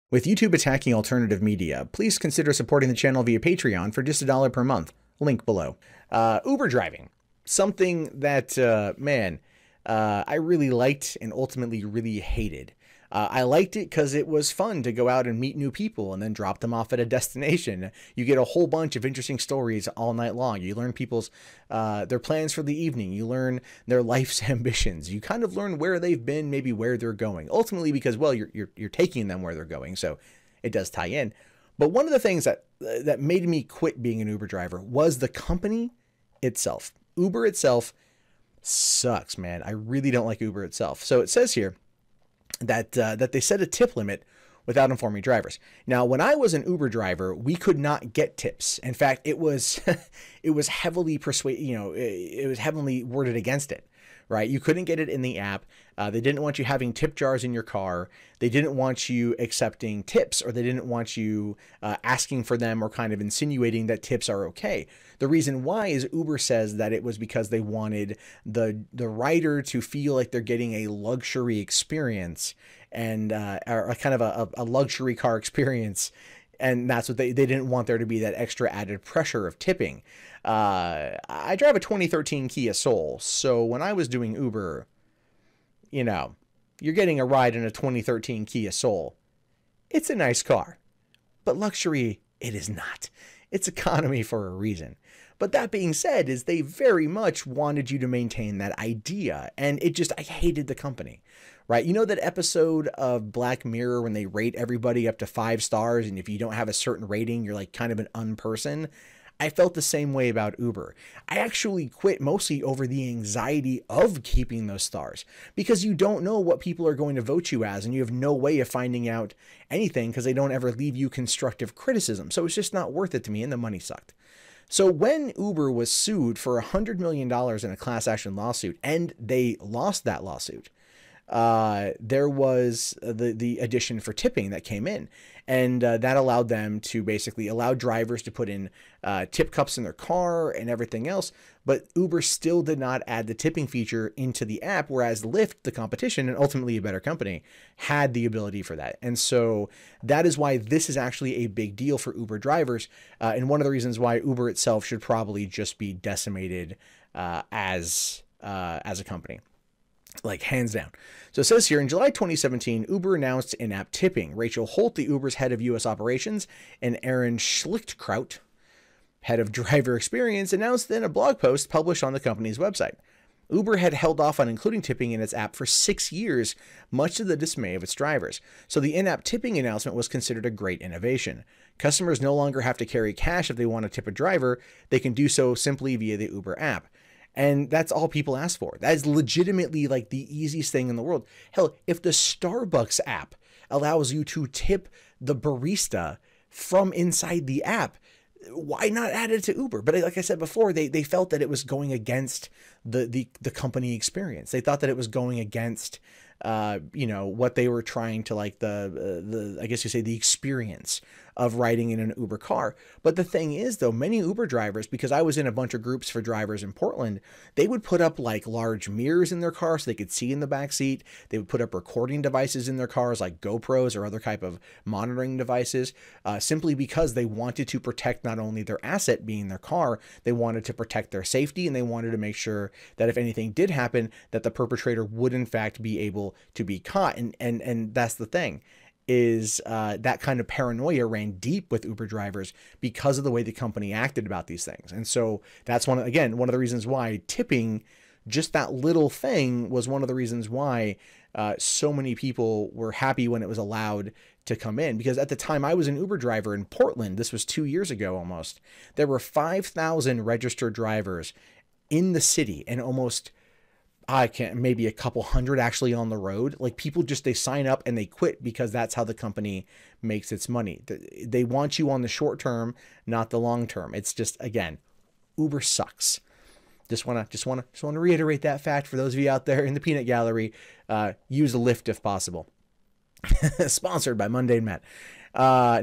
With YouTube attacking alternative media, please consider supporting the channel via Patreon for just $1 per month. Link below. Uber driving. Something that, I really liked and ultimately really hated. I liked it because it was fun to go out and meet new people and then drop them off at a destination. You get a whole bunch of interesting stories all night long. You learn people's their plans for the evening. You learn their life's ambitions. You kind of learn where they've been, maybe where they're going. Ultimately, because well, you're taking them where they're going, so it does tie in. But one of the things that made me quit being an Uber driver was the company itself. Uber itself sucks, man. I really don't like Uber itself. So it says here that they set a tip limit without informing drivers. Now, when I was an Uber driver, we could not get tips. In fact, it was it was heavily it was heavily worded against it. Right? You couldn't get it in the app. They didn't want you having tip jars in your car. They didn't want you accepting tips, or they didn't want you asking for them or kind of insinuating that tips are okay. The reason why is Uber says that it was because they wanted the rider to feel like they're getting a luxury experience and or a kind of a luxury car experience. And that's what they didn't want there to be that extra added pressure of tipping. I drive a 2013 Kia Soul, so when I was doing Uber, you know, you're getting a ride in a 2013 Kia Soul. It's a nice car, but luxury it is not. It's economy for a reason. But that being said, is they very much wanted you to maintain that idea, and I hated the company. Right? You know that episode of Black Mirror when they rate everybody up to 5 stars, and if you don't have a certain rating, you're like kind of an unperson? I felt the same way about Uber. I actually quit mostly over the anxiety of keeping those stars, because you don't know what people are going to vote you as, and you have no way of finding out anything because they don't ever leave you constructive criticism. So it's just not worth it to me, and the money sucked. So when Uber was sued for $100 million in a class action lawsuit, and they lost that lawsuit, there was the addition for tipping that came in, and that allowed them to basically allow drivers to put in tip cups in their car and everything else. But Uber still did not add the tipping feature into the app, whereas Lyft, the competition and ultimately a better company, had the ability for that. And so that is why this is actually a big deal for Uber drivers, and one of the reasons why Uber itself should probably just be decimated as a company. Like, hands down. So it says here, in July 2017, Uber announced in-app tipping. Rachel Holt, the Uber's head of U.S. operations, and Aaron Schlichtkraut, head of driver experience, announced in a blog post published on the company's website. Uber had held off on including tipping in its app for 6 years, much to the dismay of its drivers. So the in-app tipping announcement was considered a great innovation. Customers no longer have to carry cash if they want to tip a driver. They can do so simply via the Uber app. And that's all people ask for. That is legitimately like the easiest thing in the world. Hell, if the Starbucks app allows you to tip the barista from inside the app, why not add it to Uber? But like I said before, they felt that it was going against the company experience. They thought that it was going against what they were trying to, like, I guess you say the experience of riding in an Uber car. But the thing is, though, many Uber drivers, because I was in a bunch of groups for drivers in Portland, they would put up like large mirrors in their car so they could see in the back seat. They would put up recording devices in their cars like GoPros or other type of monitoring devices, simply because they wanted to protect not only their asset being their car, they wanted to protect their safety, and they wanted to make sure that if anything did happen, that the perpetrator would in fact be able to be caught. And that's the thing, is that kind of paranoia ran deep with Uber drivers because of the way the company acted about these things. And so that's one of the reasons why tipping, just that little thing, was one of the reasons why so many people were happy when it was allowed to come in. Because at the time I was an Uber driver in Portland, this was 2 years ago almost, there were 5,000 registered drivers in the city, and maybe a couple hundred actually on the road. Like, people they sign up and they quit because that's how the company makes its money. They want you on the short term, not the long term. It's just, again, Uber sucks. Just want to reiterate that fact for those of you out there in the peanut gallery. Use a Lyft if possible. Sponsored by Mundane Matt.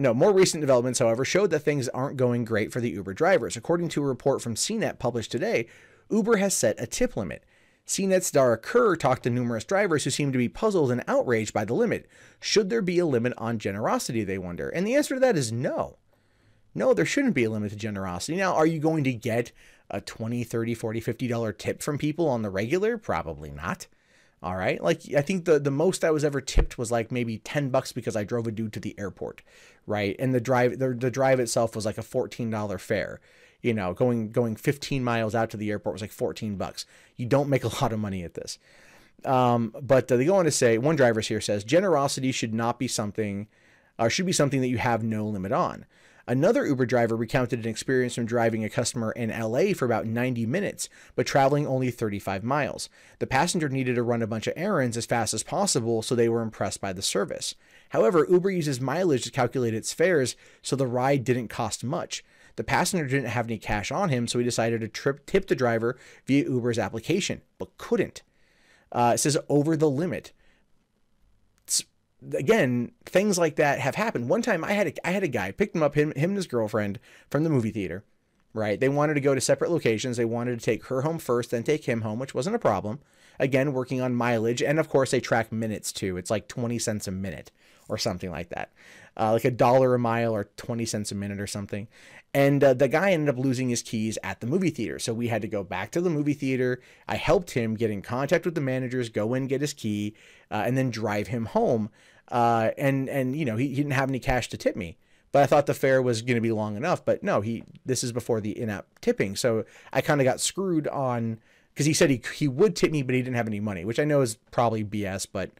No, more recent developments, however, showed that things aren't going great for the Uber drivers. According to a report from CNET published today, Uber has set a tip limit. CNET star Kerr talked to numerous drivers who seemed to be puzzled and outraged by the limit. Should there be a limit on generosity, they wonder? And the answer to that is no. No, there shouldn't be a limit to generosity. Now, are you going to get a $20, $30, $40, $50 tip from people on the regular? Probably not. All right. Like, I think the most I was ever tipped was like maybe $10 because I drove a dude to the airport. Right. And the drive itself was like a $14 fare. You know, going 15 miles out to the airport was like $14. You don't make a lot of money at this. But they go on to say, one driver here says, generosity should not be something, should be something that you have no limit on. Another Uber driver recounted an experience from driving a customer in LA for about 90 minutes, but traveling only 35 miles. The passenger needed to run a bunch of errands as fast as possible, so they were impressed by the service. However, Uber uses mileage to calculate its fares, so the ride didn't cost much. The passenger didn't have any cash on him, so he decided to tip the driver via Uber's application, but couldn't. It says over the limit. Again, things like that have happened. One time I had a guy, picked him up, him and his girlfriend from the movie theater, right? They wanted to go to separate locations. They wanted to take her home first, then take him home, which wasn't a problem. Again, working on mileage. And of course they track minutes too. It's like 20 cents a minute or something like that. Like $1 a mile or 20 cents a minute or something. And the guy ended up losing his keys at the movie theater. So we had to go back to the movie theater. I helped him get in contact with the managers, go in, get his key, and then drive him home. And you know, he didn't have any cash to tip me, but I thought the fare was going to be long enough. But no, this is before the in-app tipping. So I kind of got screwed on, because he said he would tip me, but he didn't have any money, which I know is probably BS, but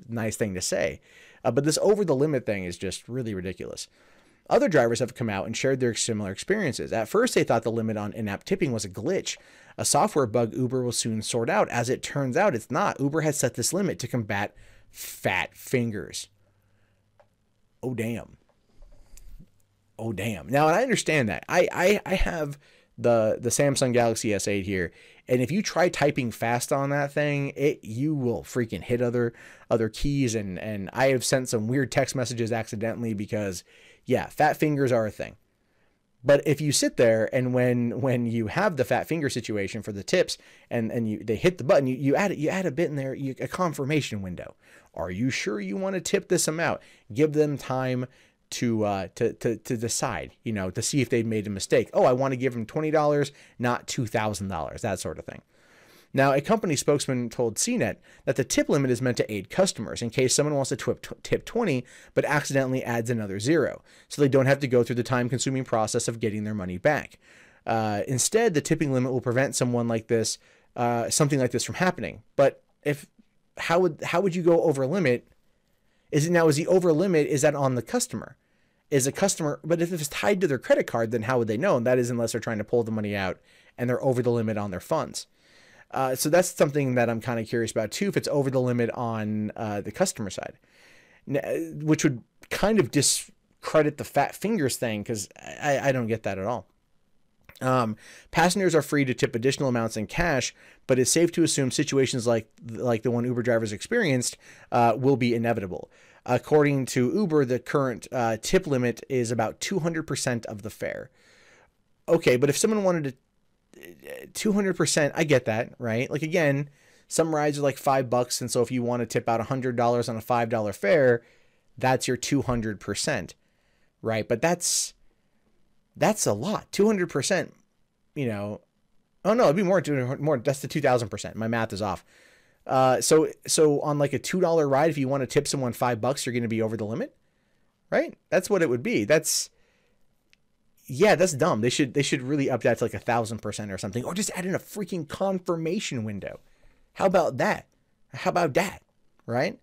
nice thing to say. But this over the limit thing is just really ridiculous. Other drivers have come out and shared their similar experiences. At first, they thought the limit on in-app tipping was a glitch, a software bug Uber will soon sort out. As it turns out, it's not. Uber has set this limit to combat fat fingers. Oh, damn. Oh, damn. Now, and I understand that. I have the Samsung Galaxy S8 here, and if you try typing fast on that thing, you will freaking hit other keys, and I have sent some weird text messages accidentally because, yeah, fat fingers are a thing. But if you sit there and when you have the fat finger situation for the tips and they hit the button, you add a bit in there, a confirmation window. Are you sure you want to tip this amount? Give them time to decide, you know, to see if they've made a mistake. Oh, I want to give them $20, not $2,000, that sort of thing. Now, a company spokesman told CNET that the tip limit is meant to aid customers in case someone wants to tip 20 but accidentally adds another 0, so they don't have to go through the time-consuming process of getting their money back. Instead, the tipping limit will prevent something like this from happening. But how would you go over limit? Is the over limit, is that on the customer? Is a customer, but if it's tied to their credit card, then how would they know? And that is unless they're trying to pull the money out and they're over the limit on their funds. So that's something that I'm kind of curious about too, if it's over the limit on the customer side, which would kind of discredit the fat fingers thing, because I don't get that at all. Passengers are free to tip additional amounts in cash, but it's safe to assume situations like the one Uber drivers experienced will be inevitable. According to Uber, the current tip limit is about 200% of the fare. Okay, but if someone wanted to 200%, I get that, right? Like, again, some rides are like $5, and so if you want to tip out $100 on a $5 fare, that's your 200%, right? But that's a lot. 200%, you know. Oh no, it'd be more. That's the 2,000%. My math is off. So on like a $2 ride, if you want to tip someone $5, you're going to be over the limit, right? That's what it would be. That's dumb. They should really up that to like 1,000% or something, or just add in a freaking confirmation window. How about that? Right?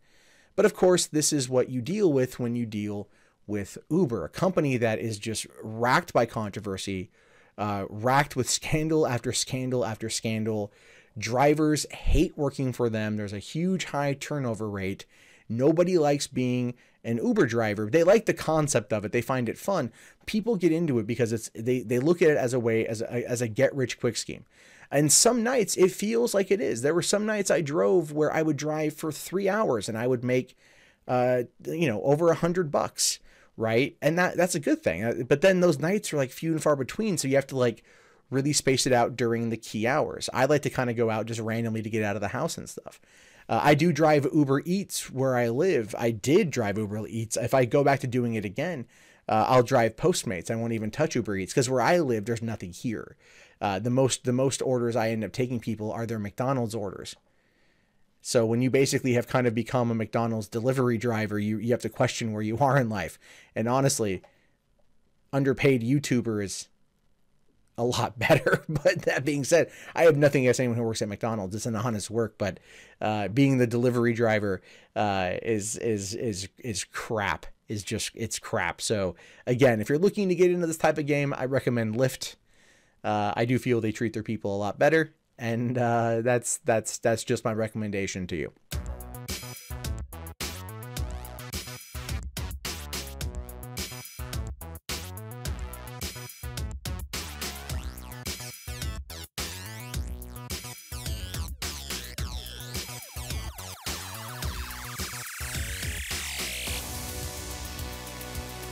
But of course, this is what you deal with when you deal with Uber, a company that is just racked by controversy, racked with scandal after scandal after scandal. Drivers hate working for them. There's a huge high turnover rate. Nobody likes being an Uber driver. They like the concept of it. They find it fun. People get into it because they look at it as a get rich quick scheme. And some nights it feels like it is. There were some nights I drove where I would drive for 3 hours and I would make over $100, right? And that's a good thing. But then those nights are like few and far between. So you have to like really space it out during the key hours. I like to kind of go out just randomly to get out of the house and stuff. I do drive Uber Eats where I live. I did drive Uber Eats. If I go back to doing it again, I'll drive Postmates. I won't even touch Uber Eats because where I live, there's nothing here. The most orders I end up taking people are their McDonald's orders. So when you basically have kind of become a McDonald's delivery driver, you have to question where you are in life. And honestly, underpaid YouTuber is a lot better. But that being said, I have nothing against anyone who works at McDonald's. It's an honest work, but being the delivery driver is crap. It's crap. So again, if you're looking to get into this type of game, I recommend Lyft. I do feel they treat their people a lot better, and that's just my recommendation to you.